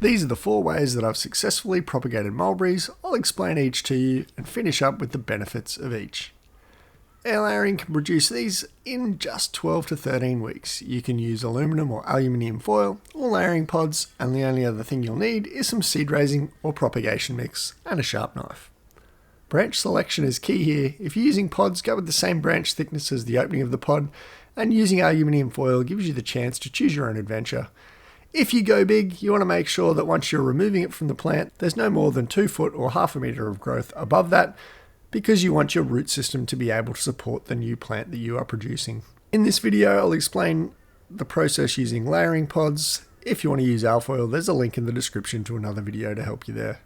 These are the 4 ways that I've successfully propagated mulberries. I'll explain each to you and finish up with the benefits of each. Air layering can produce these in just 12 to 13 weeks. You can use aluminum or aluminium foil or layering pods, and the only other thing you'll need is some seed raising or propagation mix and a sharp knife. Branch selection is key here. If you're using pods, go with the same branch thickness as the opening of the pod, and using aluminium foil gives you the chance to choose your own adventure. If you go big, you want to make sure that once you're removing it from the plant, there's no more than 2 foot or half a metre of growth above that, because you want your root system to be able to support the new plant that you are producing. In this video, I'll explain the process using layering pods. If you want to use alfoil, there's a link in the description to another video to help you there.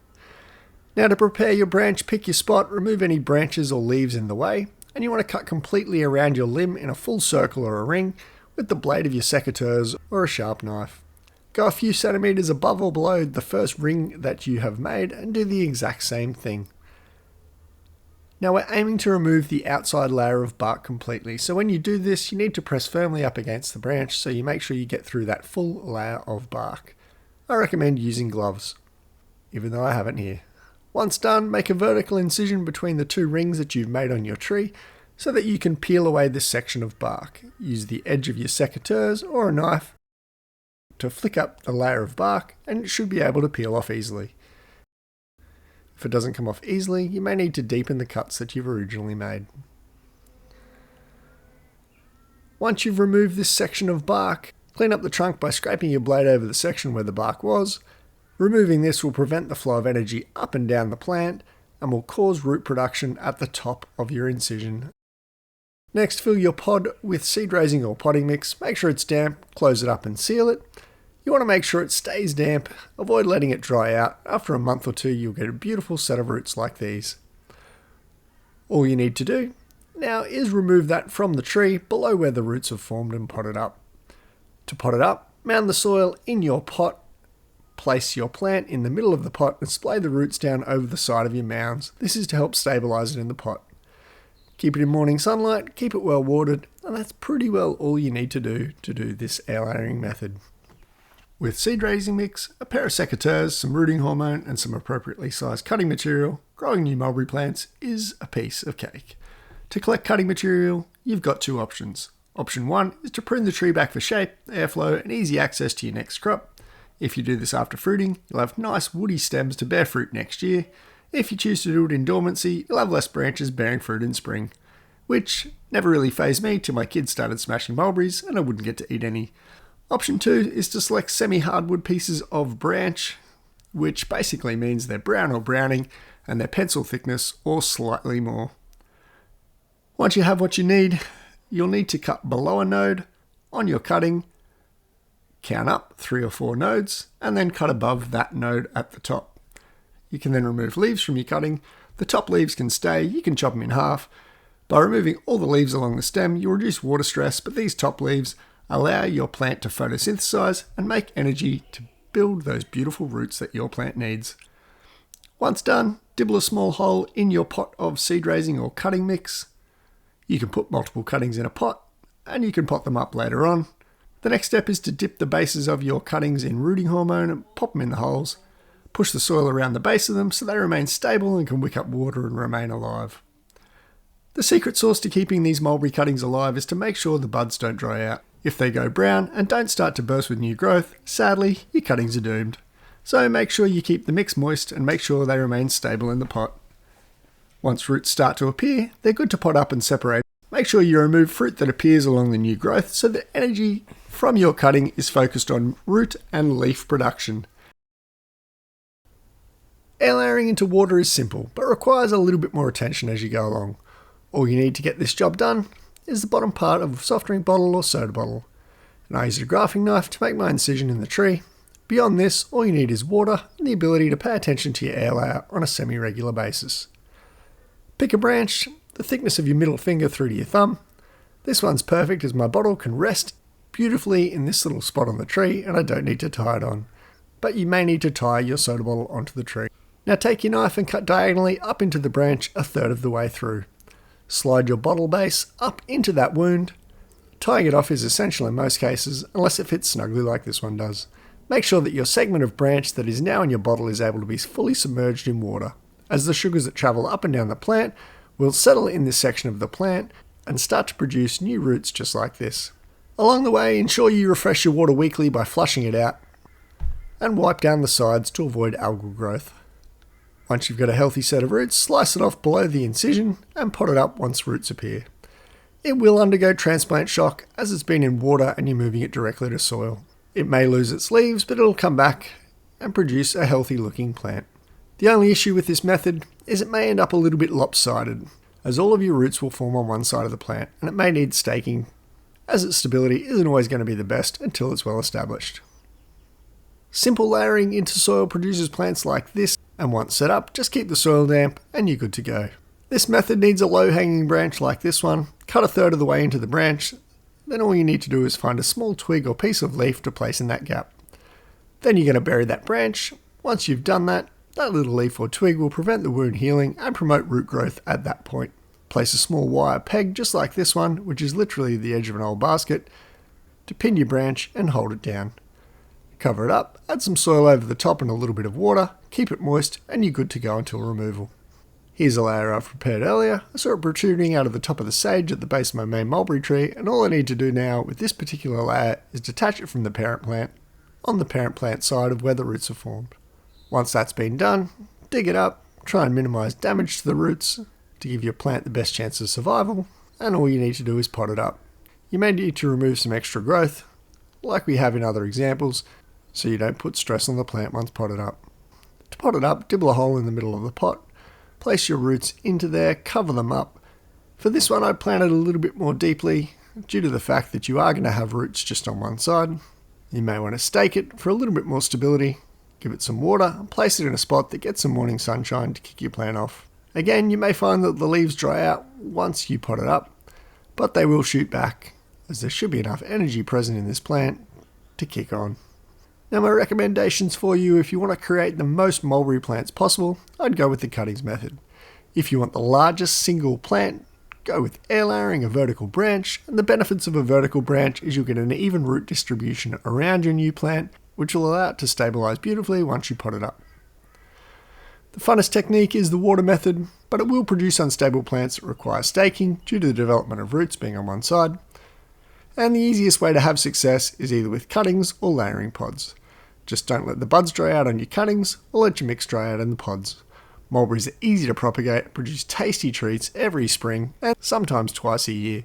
Now, to prepare your branch, pick your spot, remove any branches or leaves in the way, and you want to cut completely around your limb in a full circle or a ring with the blade of your secateurs or a sharp knife. Go a few centimeters above or below the first ring that you have made and do the exact same thing. Now we're aiming to remove the outside layer of bark completely, so when you do this you need to press firmly up against the branch so you make sure you get through that full layer of bark. I recommend using gloves, even though I haven't here. Once done, make a vertical incision between the 2 rings that you've made on your tree so that you can peel away this section of bark. Use the edge of your secateurs or a knife to flick up the layer of bark and it should be able to peel off easily. If it doesn't come off easily, you may need to deepen the cuts that you've originally made. Once you've removed this section of bark, clean up the trunk by scraping your blade over the section where the bark was. Removing this will prevent the flow of energy up and down the plant and will cause root production at the top of your incision. Next, fill your pod with seed raising or potting mix. Make sure it's damp, close it up and seal it. You want to make sure it stays damp, avoid letting it dry out. After a month or 2 you'll get a beautiful set of roots like these. All you need to do now is remove that from the tree below where the roots have formed and pot it up. To pot it up, mound the soil in your pot, place your plant in the middle of the pot and splay the roots down over the side of your mounds. This is to help stabilise it in the pot. Keep it in morning sunlight, keep it well watered, and that's pretty well all you need to do this air layering method. With seed raising mix, a pair of secateurs, some rooting hormone and some appropriately sized cutting material, growing new mulberry plants is a piece of cake. To collect cutting material, you've got 2 options. Option 1 is to prune the tree back for shape, airflow and easy access to your next crop. If you do this after fruiting, you'll have nice woody stems to bear fruit next year. If you choose to do it in dormancy, you'll have less branches bearing fruit in spring, which never really fazed me till my kids started smashing mulberries and I wouldn't get to eat any. Option 2 is to select semi-hardwood pieces of branch, which basically means they're brown or browning and they're pencil thickness or slightly more. Once you have what you need, you'll need to cut below a node on your cutting, count up 3 or 4 nodes, and then cut above that node at the top. You can then remove leaves from your cutting. The top leaves can stay, you can chop them in half. By removing all the leaves along the stem, you'll reduce water stress, but these top leaves allow your plant to photosynthesize and make energy to build those beautiful roots that your plant needs. Once done, dibble a small hole in your pot of seed raising or cutting mix. You can put multiple cuttings in a pot and you can pot them up later on. The next step is to dip the bases of your cuttings in rooting hormone and pop them in the holes. Push the soil around the base of them so they remain stable and can wick up water and remain alive. The secret sauce to keeping these mulberry cuttings alive is to make sure the buds don't dry out. If they go brown and don't start to burst with new growth, sadly, your cuttings are doomed. So make sure you keep the mix moist and make sure they remain stable in the pot. Once roots start to appear, they're good to pot up and separate. Make sure you remove fruit that appears along the new growth so the energy from your cutting is focused on root and leaf production. Air layering into water is simple, but requires a little bit more attention as you go along. All you need to get this job done is the bottom part of a soft drink bottle or soda bottle. And I used a grafting knife to make my incision in the tree. Beyond this, all you need is water and the ability to pay attention to your air layer on a semi-regular basis. Pick a branch, the thickness of your middle finger through to your thumb. This one's perfect as my bottle can rest beautifully in this little spot on the tree and I don't need to tie it on. But you may need to tie your soda bottle onto the tree. Now take your knife and cut diagonally up into the branch a third of the way through. Slide your bottle base up into that wound. Tying it off is essential in most cases, unless it fits snugly like this one does. Make sure that your segment of branch that is now in your bottle is able to be fully submerged in water, as the sugars that travel up and down the plant will settle in this section of the plant and start to produce new roots just like this. Along the way, ensure you refresh your water weekly by flushing it out and wipe down the sides to avoid algal growth. Once you've got a healthy set of roots, slice it off below the incision and pot it up once roots appear. It will undergo transplant shock as it's been in water and you're moving it directly to soil. It may lose its leaves, but it'll come back and produce a healthy looking plant. The only issue with this method is it may end up a little bit lopsided, as all of your roots will form on one side of the plant, and it may need staking, as its stability isn't always going to be the best until it's well established. Simple layering into soil produces plants like this, and once set up, just keep the soil damp and you're good to go. This method needs a low-hanging branch like this one. Cut a third of the way into the branch, then all you need to do is find a small twig or piece of leaf to place in that gap. Then you're going to bury that branch. Once you've done that, that little leaf or twig will prevent the wound healing and promote root growth at that point. Place a small wire peg just like this one, which is literally the edge of an old basket, to pin your branch and hold it down. Cover it up, add some soil over the top and a little bit of water, keep it moist, and you're good to go until removal. Here's a layer I've prepared earlier. I saw it protruding out of the top of the sage at the base of my main mulberry tree, and all I need to do now with this particular layer is detach it from the parent plant on the parent plant side of where the roots are formed. Once that's been done, dig it up, try and minimise damage to the roots to give your plant the best chance of survival, and all you need to do is pot it up. You may need to remove some extra growth, like we have in other examples, so you don't put stress on the plant once potted up. To pot it up, dibble a hole in the middle of the pot, place your roots into there, cover them up. For this one I planted a little bit more deeply due to the fact that you are going to have roots just on one side. You may want to stake it for a little bit more stability, give it some water, and place it in a spot that gets some morning sunshine to kick your plant off. Again, you may find that the leaves dry out once you pot it up, but they will shoot back, as there should be enough energy present in this plant to kick on. Now my recommendations for you, if you want to create the most mulberry plants possible, I'd go with the cuttings method. If you want the largest single plant, go with air layering a vertical branch, and the benefits of a vertical branch is you'll get an even root distribution around your new plant, which will allow it to stabilise beautifully once you pot it up. The funnest technique is the water method, but it will produce unstable plants that require staking due to the development of roots being on one side. And the easiest way to have success is either with cuttings or layering pods. Just don't let the buds dry out on your cuttings or let your mix dry out in the pods. Mulberries are easy to propagate, produce tasty treats every spring and sometimes twice a year.